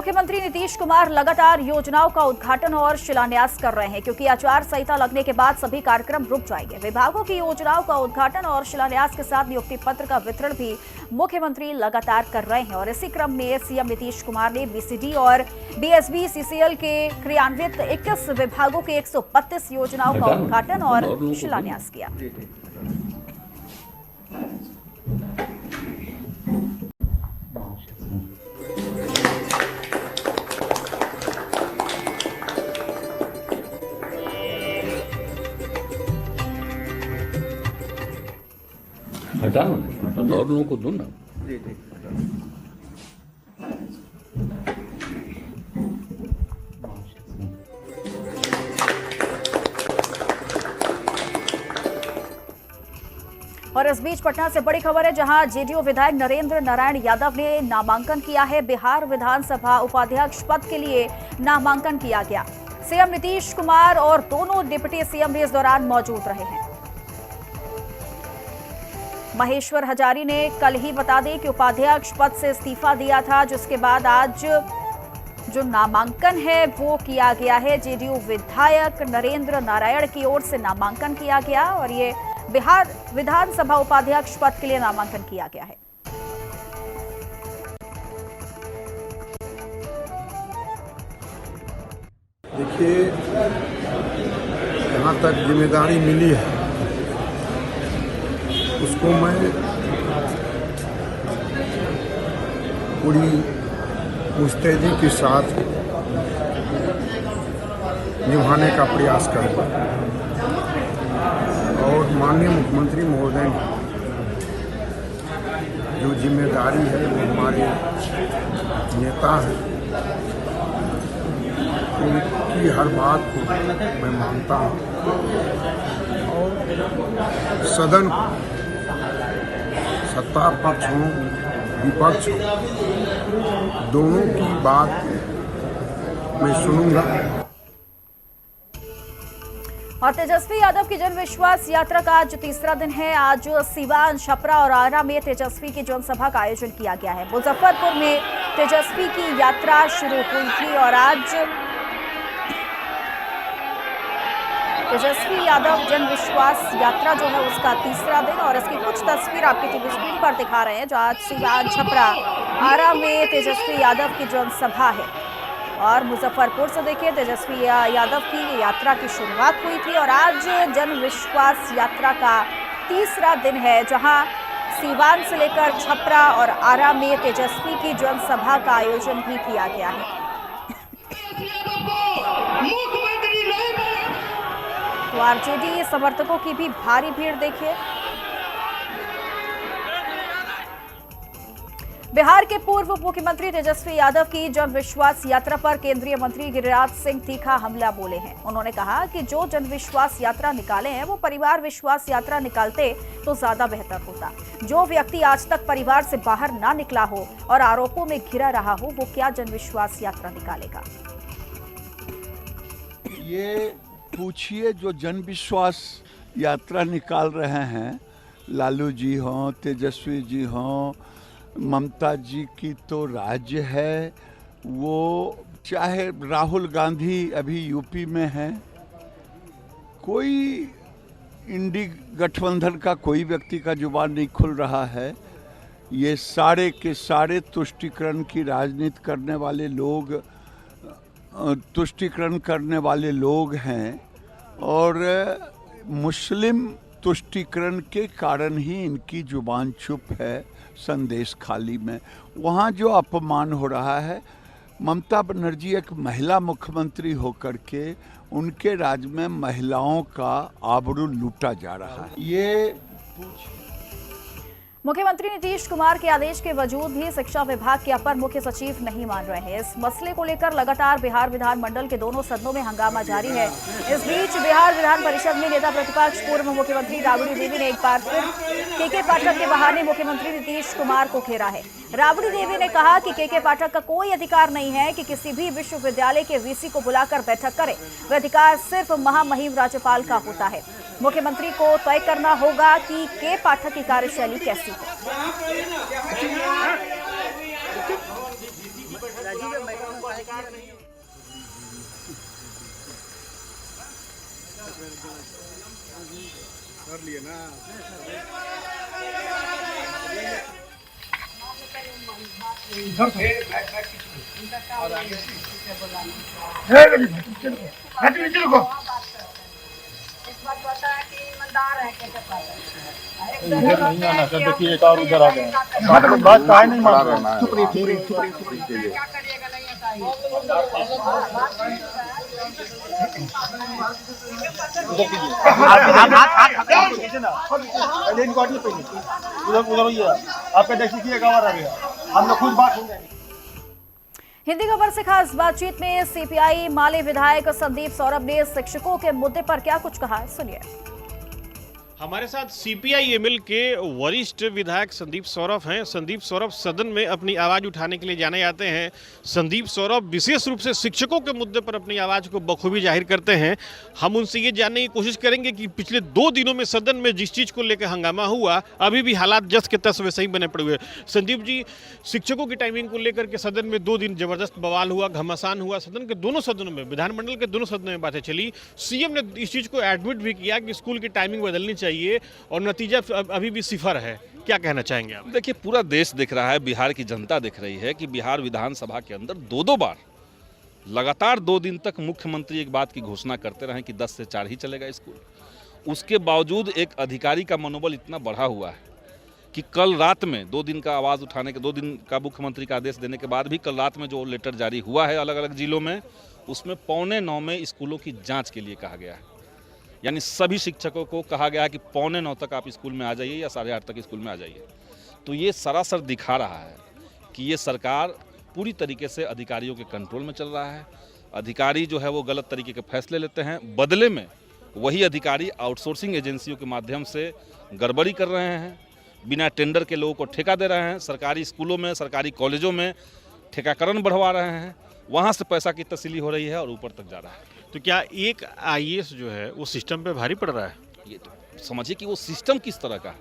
मुख्यमंत्री नीतीश कुमार लगातार योजनाओं का उद्घाटन और शिलान्यास कर रहे हैं, क्योंकि आचार संहिता लगने के बाद सभी कार्यक्रम रुक जाएंगे। विभागों की योजनाओं का उद्घाटन और शिलान्यास के साथ नियुक्ति पत्र का वितरण भी मुख्यमंत्री लगातार कर रहे हैं। और इसी क्रम में सीएम नीतीश कुमार ने बीसीडी और बीएसबी सीसीएल के क्रियान्वित 21 विभागों के 132 योजनाओं का उद्घाटन और शिलान्यास किया। हटा ना और लोगों को दो ना। और इस बीच पटना से बड़ी खबर है, जहां जेडीयू विधायक नरेंद्र नारायण यादव ने नामांकन किया है। बिहार विधानसभा उपाध्यक्ष पद के लिए नामांकन किया गया। सीएम नीतीश कुमार और दोनों डिप्टी सीएम भी इस दौरान मौजूद रहे हैं। महेश्वर हजारी ने कल ही बता दें कि उपाध्यक्ष पद से इस्तीफा दिया था, जिसके बाद आज जो नामांकन है वो किया गया है। जेडीयू विधायक नरेंद्र नारायण की ओर से नामांकन किया गया और ये बिहार विधानसभा उपाध्यक्ष पद के लिए नामांकन किया गया है। देखिए, जहाँ तक जिम्मेदारी मिली है उसको मैं पूरी मुस्तैदी के साथ निभाने का प्रयास करूँगा। और माननीय मुख्यमंत्री महोदय जो जिम्मेदारी है वो हमारे नेता हैं, उनकी हर बात को मैं मानता हूँ और सदन सत्ता पक्ष हो विपक्ष हो दोनों की बात मैं सुनूंगा। और तेजस्वी यादव की जन विश्वास यात्रा का आज तीसरा दिन है। आज सीवान, छपरा और आरा में तेजस्वी की जनसभा का आयोजन किया गया है। मुजफ्फरपुर में तेजस्वी की यात्रा शुरू हुई थी और आज तेजस्वी यादव जन विश्वास यात्रा जो है उसका तीसरा दिन। और इसकी कुछ तस्वीर आपकी टीवी स्क्रीन पर दिखा रहे हैं, जो आज सीवान, छपरा, आरा में तेजस्वी यादव की जनसभा है। और मुजफ्फरपुर से देखिए, तेजस्वी यादव की यात्रा की शुरुआत हुई थी और आज जन विश्वास यात्रा का तीसरा दिन है, जहां सीवान से लेकर छपरा और आरा में तेजस्वी की जनसभा का आयोजन भी किया गया है। तो आरजेडी समर्थकों की भी भारी भीड़ देखिए। बिहार के पूर्व मुख्यमंत्री तेजस्वी यादव की जन विश्वास यात्रा पर केंद्रीय मंत्री गिरिराज सिंह तीखा हमला बोले हैं। उन्होंने कहा कि जो जन विश्वास यात्रा निकाले हैं वो परिवार विश्वास यात्रा निकालते तो ज्यादा बेहतर होता। जो व्यक्ति आज तक परिवार से बाहर ना निकला हो और आरोपों में घिरा रहा हो, वो क्या जन विश्वास यात्रा निकालेगा। ये पूछिए, जो जन विश्वास यात्रा निकाल रहे हैं, लालू जी हों, तेजस्वी जी हों, ममता जी की तो राज्य है। वो चाहे राहुल गांधी अभी यूपी में हैं, कोई इंडी गठबंधन का कोई व्यक्ति का जुबान नहीं खुल रहा है। ये सारे के सारे तुष्टीकरण की राजनीति करने वाले लोग, तुष्टीकरण करने वाले लोग हैं और मुस्लिम तुष्टीकरण के कारण ही इनकी जुबान चुप है। संदेश खाली में वहाँ जो अपमान हो रहा है, ममता बनर्जी एक महिला मुख्यमंत्री होकर के उनके राज्य में महिलाओं का आबरू लूटा जा रहा है। ये मुख्यमंत्री नीतीश कुमार के आदेश के बावजूद भी शिक्षा विभाग के अपर मुख्य सचिव नहीं मान रहे हैं। इस मसले को लेकर लगातार बिहार विधानमंडल के दोनों सदनों में हंगामा जारी है। इस बीच बिहार विधान परिषद में नेता प्रतिपक्ष पूर्व मुख्यमंत्री राबड़ी देवी ने एक बार फिर केके पाठक के बहाने मुख्यमंत्री नीतीश कुमार को घेरा है। राबड़ी देवी ने कहा कि केके पाठक का कोई अधिकार नहीं है कि किसी भी विश्वविद्यालय के वीसी को बुलाकर बैठक करे। वह अधिकार सिर्फ महामहिम राज्यपाल का होता है। मुख्यमंत्री को तय करना होगा कि के पाठक की कार्यशैली कैसी हो। देखिए एक और उधर आ गया बात काहे नहीं मान रहा चुप रही आपका देखिए गंवार आ गया हम लोग खुद बात होंगे। हिंदी खबर से खास बातचीत में सीपीआई माले विधायक संदीप सौरभ ने शिक्षकों के मुद्दे पर क्या कुछ कहा, सुनिए। हमारे साथ सीपीआई एमएल के वरिष्ठ विधायक संदीप सौरभ हैं। संदीप सौरभ सदन में अपनी आवाज उठाने के लिए जाने जाते हैं। संदीप सौरभ विशेष रूप से शिक्षकों के मुद्दे पर अपनी आवाज को बखूबी जाहिर करते हैं। हम उनसे ये जानने की कोशिश करेंगे कि पिछले 2 दिनों में सदन में जिस चीज को लेकर हंगामा हुआ, अभी भी हालात जस के तस वैसे ही बने पड़े हुए। संदीप जी, शिक्षकों की टाइमिंग को लेकर के सदन में 2 दिन जबरदस्त बवाल हुआ, घमासान हुआ। सदन के दोनों सदनों में, विधानमंडल के दोनों सदनों में बातें चली। सीएम ने इस चीज को एडमिट भी किया कि स्कूल की टाइमिंग बदलनी चाहिए और नतीजा अभी भी सिफर है। क्या कहना चाहेंगे आप? देखिए, पूरा देश देख रहा है, बिहार की जनता देख रही है कि बिहार विधानसभा के अंदर 2 बार लगातार 2 दिन तक मुख्यमंत्री एक बात की घोषणा करते रहे कि 10 से 4 ही चलेगा स्कूल। उसके बावजूद एक अधिकारी का मनोबल इतना बढ़ा हुआ है कि कल रात में 2 दिन का आवाज़ उठाने के 2 दिन का मुख्यमंत्री का आदेश देने के बाद भी कल रात में जो लेटर जारी हुआ है अलग अलग जिलों में, उसमें 8:45 में स्कूलों की जाँच के लिए कहा गया है। यानी सभी शिक्षकों को कहा गया है कि 8:45 तक आप स्कूल में आ जाइए या 8:30 तक स्कूल में आ जाइए। तो ये सरासर दिखा रहा है कि ये सरकार पूरी तरीके से अधिकारियों के कंट्रोल में चल रहा है। अधिकारी जो है वो गलत तरीके के फैसले लेते हैं, बदले में वही अधिकारी आउटसोर्सिंग एजेंसियों के माध्यम से गड़बड़ी कर रहे हैं, बिना टेंडर के लोगों को ठेका दे रहे हैं, सरकारी स्कूलों में, सरकारी कॉलेजों में ठेकाकरण बढ़वा रहे हैं, वहाँ से पैसा की तस्सीली हो रही है और ऊपर तक जा रहा है। तो क्या एक आईएएस जो है वो सिस्टम पे भारी पड़ रहा है? ये तो समझिए कि वो सिस्टम किस तरह का है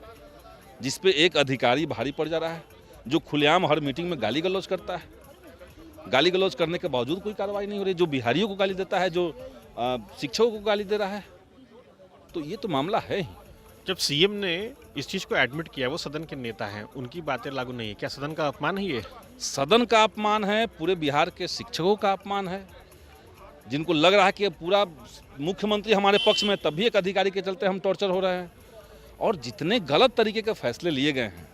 जिस पे एक अधिकारी भारी पड़ जा रहा है, जो खुलेआम हर मीटिंग में गाली गलौज करता है। गाली गलौज करने के बावजूद कोई कार्रवाई नहीं हो रही, जो बिहारियों को गाली देता है, जो शिक्षकों को गाली दे रहा है। तो ये तो मामला है ही। जब सीएम ने इस चीज को एडमिट किया, वो सदन के नेता हैं, उनकी बातें लागू नहीं है, क्या सदन का अपमान है ये? सदन का अपमान है, पूरे बिहार के शिक्षकों का अपमान है, जिनको लग रहा है कि पूरा मुख्यमंत्री हमारे पक्ष में, तब भी एक अधिकारी के चलते हम टॉर्चर हो रहे हैं। और जितने गलत तरीके के फैसले लिए गए हैं,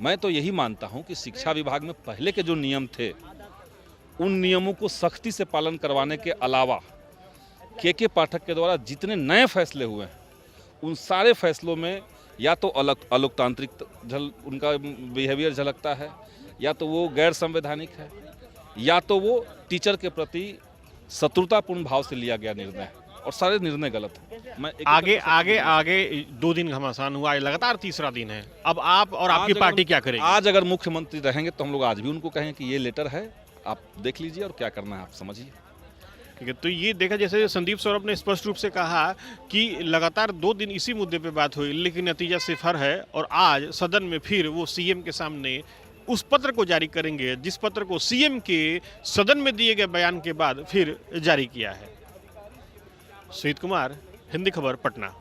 मैं तो यही मानता हूं कि शिक्षा विभाग में पहले के जो नियम थे, उन नियमों को सख्ती से पालन करवाने के अलावा के पाठक के द्वारा जितने नए फैसले हुए हैं, उन सारे फैसलों में या तो अलोकतांत्रिक उनका बिहेवियर झलकता है, या तो वो गैर संवैधानिक है, या तो वो टीचर के प्रति शत्रुतापूर्ण भाव से लिया गया निर्णय है, और सारे निर्णय गलत हैं। मैं आगे 2 दिन घमासान हुआ, लगातार 3रा दिन है। अब आप और आपकी पार्टी क्या करेगी? आज अगर मुख्यमंत्री रहेंगे तो हम लोग आज भी उनको कहें कि ये लेटर है, आप देख लीजिए और क्या करना है आप समझिए। ठीक है, तो ये देखा, जैसे संदीप सौरभ ने स्पष्ट रूप से कहा कि लगातार 2 दिन इसी मुद्दे पे बात हुई, लेकिन नतीजा सिफर है। और आज सदन में फिर वो सीएम के सामने उस पत्र को जारी करेंगे जिस पत्र को सीएम के सदन में दिए गए बयान के बाद फिर जारी किया है। सुजीत कुमार, हिंदी खबर, पटना।